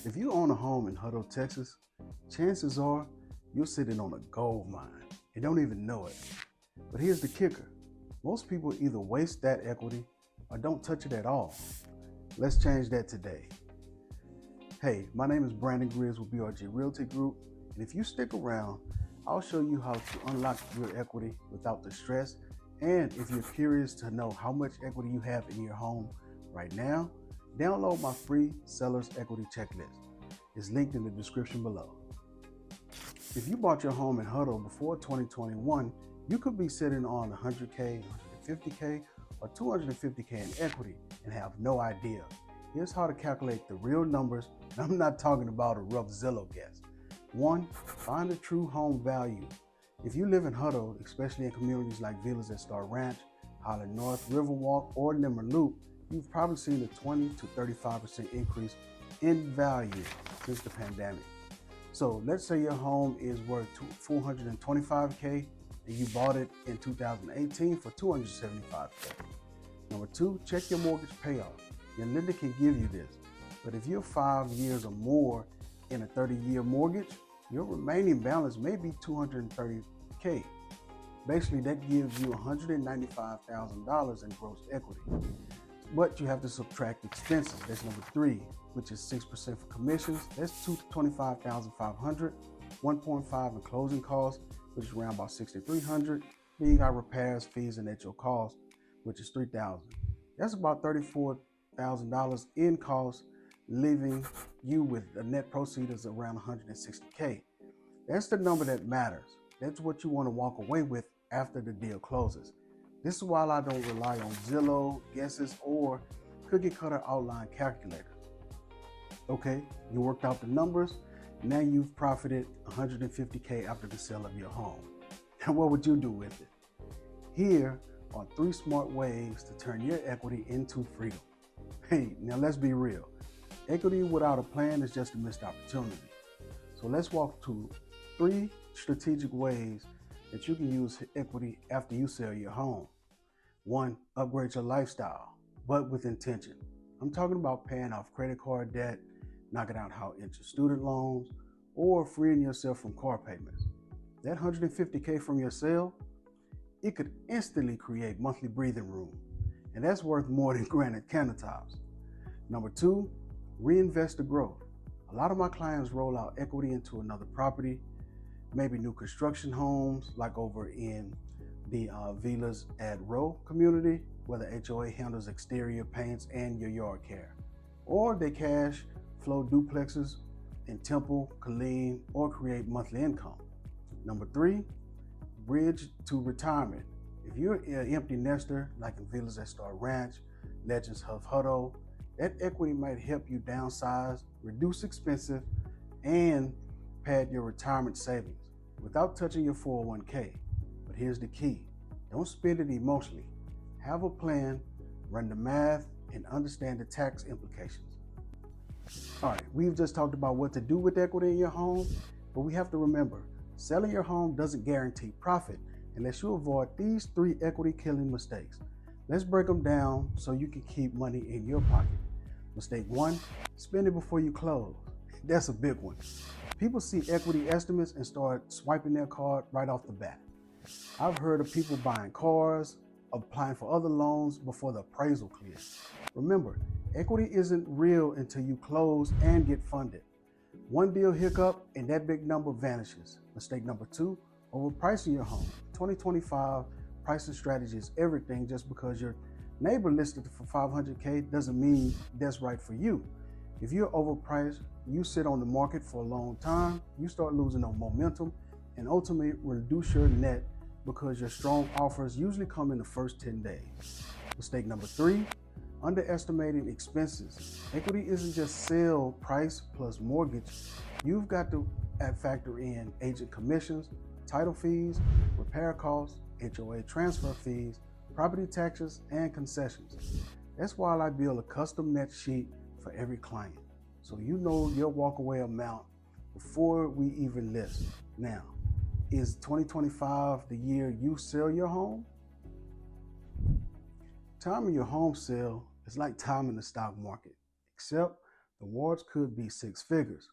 If you own a home in Hutto, Texas, chances are you're sitting on a gold mine and don't even know it. But here's the kicker. Most people either waste that equity or don't touch it at all. Let's change that today. Hey, my name is Brandon Griggs with BRG Realty Group, and if you stick around, I'll show you how to unlock your equity without the stress. And if you're curious to know how much equity you have in your home right now, download my free Seller's Equity Checklist. It's linked in the description below. If you bought your home in Hutto before 2021, you could be sitting on 100K, 150K, or 250K in equity and have no idea. Here's how to calculate the real numbers. I'm not talking about a rough Zillow guess. 1, find the true home value. If you live in Hutto, especially in communities like Villas at Star Ranch, Highland North, Riverwalk, or Nimmer Loop, you've probably seen a 20 to 35% increase in value since the pandemic. So let's say your home is worth $425K and you bought it in 2018 for $275K. Number 2, check your mortgage payoff. Your lender can give you this, but if you're 5 years or more in a 30-year mortgage, your remaining balance may be $230K. Basically, that gives you $195,000 in gross equity. But you have to subtract expenses. That's number 3, which is 6% for commissions. That's $25,500, 1.5 in closing costs, which is around about $6,300. Then you got repairs, fees, and at your cost, which is $3,000. That's about $34,000 in costs, leaving you with a net proceeds of around $160K. That's the number that matters. That's what you want to walk away with after the deal closes. This is why I don't rely on Zillow, guesses, or cookie cutter outline calculator. Okay, you worked out the numbers. Now you've profited $150K after the sale of your home. And what would you do with it? Here are 3 smart ways to turn your equity into freedom. Hey, now let's be real. Equity without a plan is just a missed opportunity. So let's walk through 3 strategic ways that you can use equity after you sell your home. 1, upgrade your lifestyle, but with intention. I'm talking about paying off credit card debt, knocking out high-interest student loans, or freeing yourself from car payments. That $150K from your sale, it could instantly create monthly breathing room, and that's worth more than granite countertops. Number 2, reinvest the growth. A lot of my clients roll out equity into another property, maybe new construction homes, like over in the Villas at Row community, where the HOA handles exterior paints and your yard care. Or they cash flow duplexes in Temple, Killeen, or create monthly income. Number 3, bridge to retirement. If you're an empty nester, like in Villas at Star Ranch, Legends of Hutto, that equity might help you downsize, reduce expenses, and pad your retirement savings without touching your 401K. But here's the key. Don't spend it emotionally. Have a plan, run the math, and understand the tax implications. All right, we've just talked about what to do with equity in your home, but we have to remember, selling your home doesn't guarantee profit unless you avoid these 3 equity-killing mistakes. Let's break them down so you can keep money in your pocket. Mistake 1, spend it before you close. That's a big one. People see equity estimates and start swiping their card right off the bat. I've heard of people buying cars, applying for other loans before the appraisal clears. Remember, equity isn't real until you close and get funded. One deal hiccup and that big number vanishes. Mistake number 2, overpricing your home. 2025 pricing strategy is everything. Just because your neighbor listed it for $500K doesn't mean that's right for you. If you're overpriced, you sit on the market for a long time, you start losing no momentum, and ultimately reduce your net because your strong offers usually come in the first 10 days. Mistake number 3, underestimating expenses. Equity isn't just sale price plus mortgage. You've got to factor in agent commissions, title fees, repair costs, HOA transfer fees, property taxes, and concessions. That's why I build a custom net sheet for every client, so you know your walkaway amount before we even list. Now, is 2025 the year you sell your home? Timing your home sale is like timing the stock market, except The rewards could be six figures.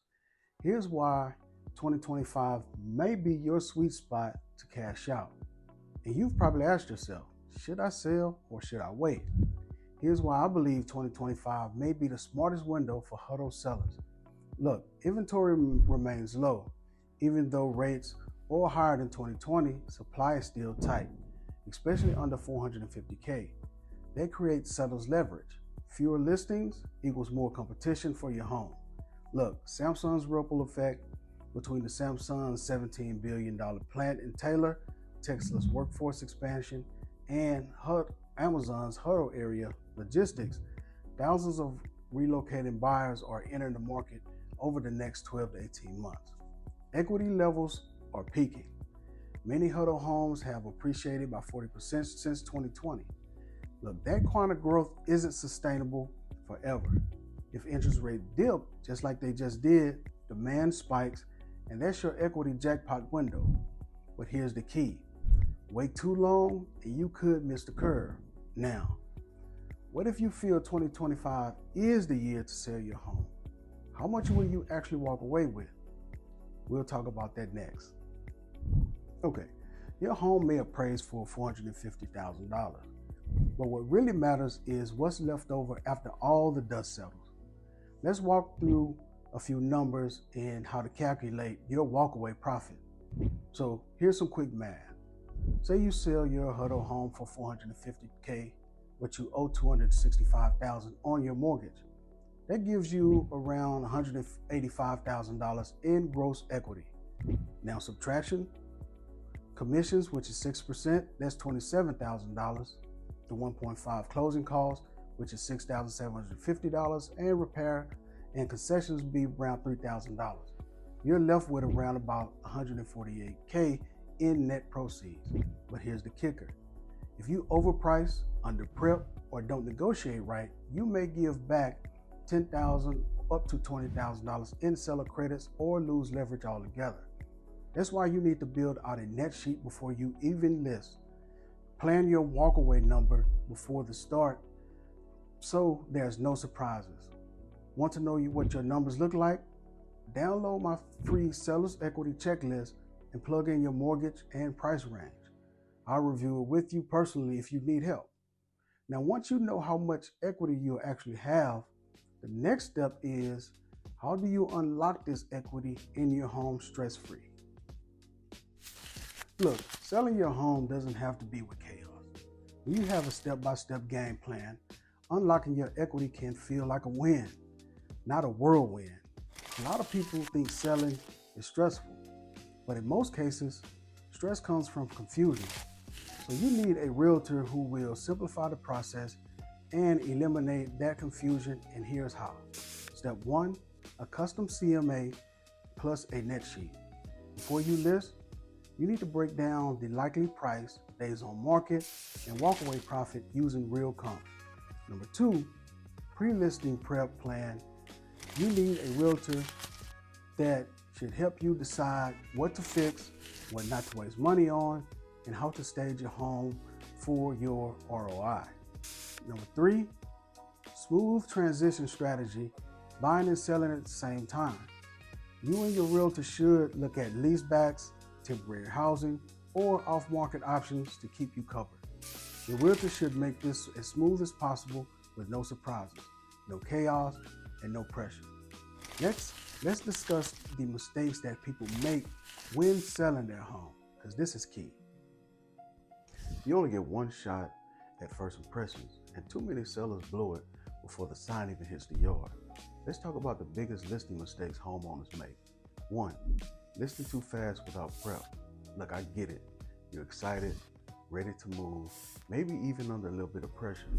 Here's why 2025 may be your sweet spot to cash out. And you've probably asked yourself, should I sell or should I wait? Here's why I believe 2025 may be the smartest window for Hutto sellers. Look, inventory remains low. Even though rates are higher than 2020, supply is still tight, especially under 450K. That creates sellers' leverage. Fewer listings equals more competition for your home. Look, Samsung's ripple effect between the Samsung's $17 billion plant in Taylor, Tesla's workforce expansion, and Amazon's Hutto area logistics, thousands of relocating buyers are entering the market over the next 12 to 18 months. Equity levels are peaking. Many Hutto homes have appreciated by 40% since 2020. Look, that kind of growth isn't sustainable forever. If interest rates dip, just like they just did, demand spikes, and that's your equity jackpot window. But here's the key. Wait too long and you could miss the curve. Now, what if you feel 2025 is the year to sell your home? How much will you actually walk away with? We'll talk about that next. Okay, your home may appraise for $450,000, but what really matters is what's left over after all the dust settles. Let's walk through a few numbers and how to calculate your walkaway profit. So here's some quick math. Say you sell your Hutto home for $450K, but you owe $265,000 on your mortgage. That gives you around $185,000 in gross equity. Now subtraction, commissions, which is 6%, that's $27,000. The 1.5 closing costs, which is $6,750, and repair and concessions be around $3,000. You're left with around about $148K in net proceeds. But here's the kicker. If you overprice, under prep, or don't negotiate right, you may give back $10,000 up to $20,000 in seller credits or lose leverage altogether. That's why you need to build out a net sheet before you even list. Plan your walkaway number before the start so there's no surprises. Want to know what your numbers look like? Download my free seller's equity checklist and plug in your mortgage and price range. I'll review it with you personally if you need help. Now, once you know how much equity you actually have, the next step is how do you unlock this equity in your home stress-free? Look, selling your home doesn't have to be with chaos. When you have a step-by-step game plan, unlocking your equity can feel like a win, not a whirlwind. A lot of people think selling is stressful, but in most cases, stress comes from confusion. So you need a realtor who will simplify the process and eliminate that confusion, and here's how. Step 1, a custom CMA plus a net sheet. Before you list, you need to break down the likely price, days on market, and walkaway profit using real comps. Number 2, pre-listing prep plan. You need a realtor that should help you decide what to fix, what not to waste money on, and how to stage your home for your ROI. Number 3, smooth transition strategy, buying and selling at the same time. You and your realtor should look at leasebacks, temporary housing, or off-market options to keep you covered. Your realtor should make this as smooth as possible with no surprises, no chaos, and no pressure. Next, let's discuss the mistakes that people make when selling their home, because this is key. You only get one shot at first impressions, and too many sellers blow it before the sign even hits the yard. Let's talk about the biggest listing mistakes homeowners make. 1, listing too fast without prep. Look, I get it. You're excited, ready to move, maybe even under a little bit of pressure.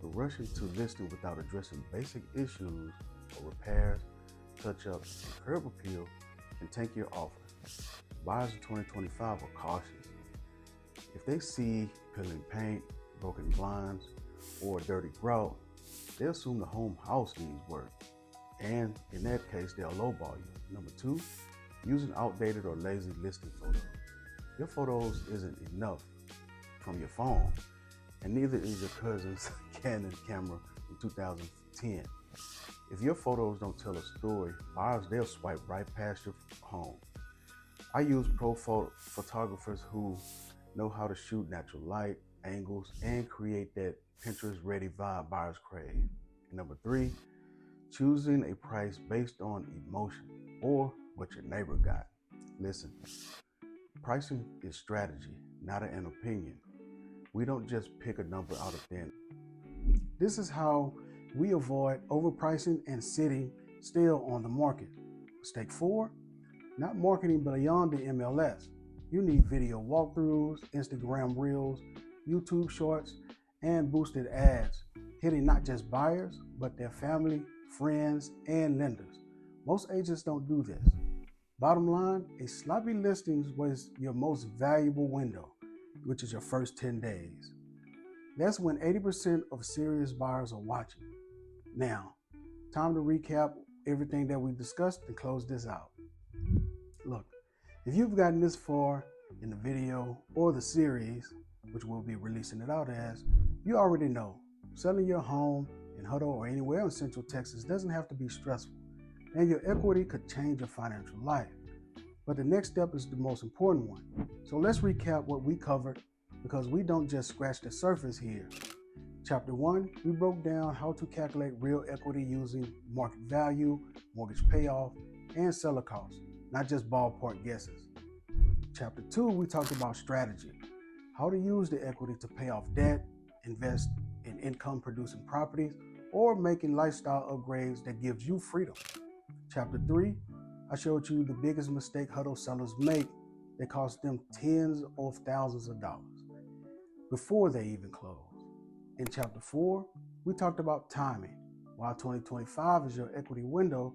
But rushing to listing without addressing basic issues or repairs, touch-ups, and curb appeal can tank your offer. Buyers in 2025 are cautious. If they see peeling paint, broken blinds, or a dirty grout, they assume the house needs work. And in that case, they'll lowball you. Number 2, using outdated or lazy listing photos. Your photos isn't enough from your phone, and neither is your cousin's Canon camera from 2010. If your photos don't tell a story, buyers, they'll swipe right past your home. I use photographers who know how to shoot natural light, angles, and create that Pinterest-ready vibe buyers crave. And number 3, choosing a price based on emotion or what your neighbor got. Listen, pricing is strategy, not an opinion. We don't just pick a number out of thin. This is how we avoid overpricing and sitting still on the market. Mistake 4, not marketing beyond the MLS. You need video walkthroughs, Instagram reels, YouTube shorts, and boosted ads, hitting not just buyers, but their family, friends, and lenders. Most agents don't do this. Bottom line, a sloppy listing was your most valuable window, which is your first 10 days. That's when 80% of serious buyers are watching. Now, time to recap everything that we discussed and close this out. Look, if you've gotten this far in the video or the series, which we'll be releasing it out as, you already know selling your home in Hutto or anywhere in Central Texas doesn't have to be stressful, and your equity could change your financial life. But the next step is the most important one. So let's recap what we covered, because we don't just scratch the surface here. Chapter 1, we broke down how to calculate real equity using market value, mortgage payoff, and seller costs, not just ballpark guesses. Chapter 2, we talked about strategy, how to use the equity to pay off debt, invest in income-producing properties, or making lifestyle upgrades that gives you freedom. Chapter 3, I showed you the biggest mistake Hutto sellers make that costs them tens of thousands of dollars before they even close. In Chapter 4, we talked about timing, why 2025 is your equity window,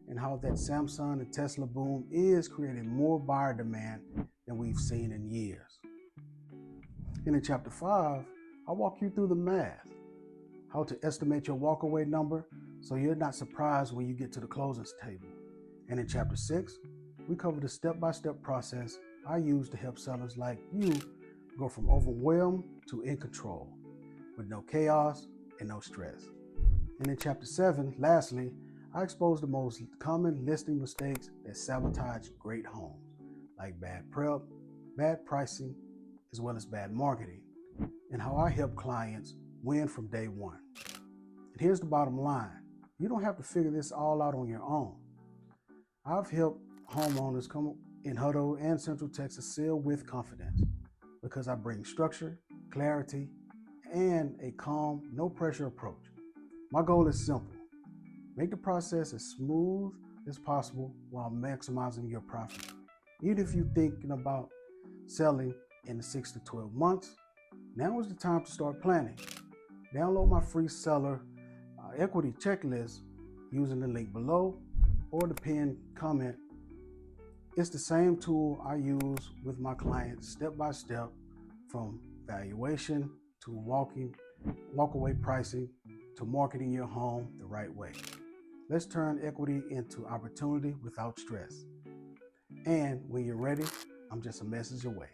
and how that Samsung and Tesla boom is creating more buyer demand than we've seen in years. And in Chapter 5, I'll walk you through the math, how to estimate your walkaway number so you're not surprised when you get to the closings table. And in Chapter 6, we cover the step-by-step process I use to help sellers like you go from overwhelmed to in control, with no chaos and no stress. And in Chapter 7, lastly, I expose the most common listing mistakes that sabotage great homes, like bad prep, bad pricing, as well as bad marketing, and how I help clients win from day one. And here's the bottom line. You don't have to figure this all out on your own. I've helped homeowners come in Hutto and Central Texas sell with confidence, because I bring structure, clarity, and a calm, no pressure approach. My goal is simple. Make the process as smooth as possible while maximizing your profit. Even if you're thinking about selling in 6 to 12 months, now is the time to start planning. Download my free seller equity checklist using the link below or the pinned comment. It's the same tool I use with my clients step by step, from valuation to walkaway pricing to marketing your home the right way. Let's turn equity into opportunity without stress. And when you're ready, I'm just a message away.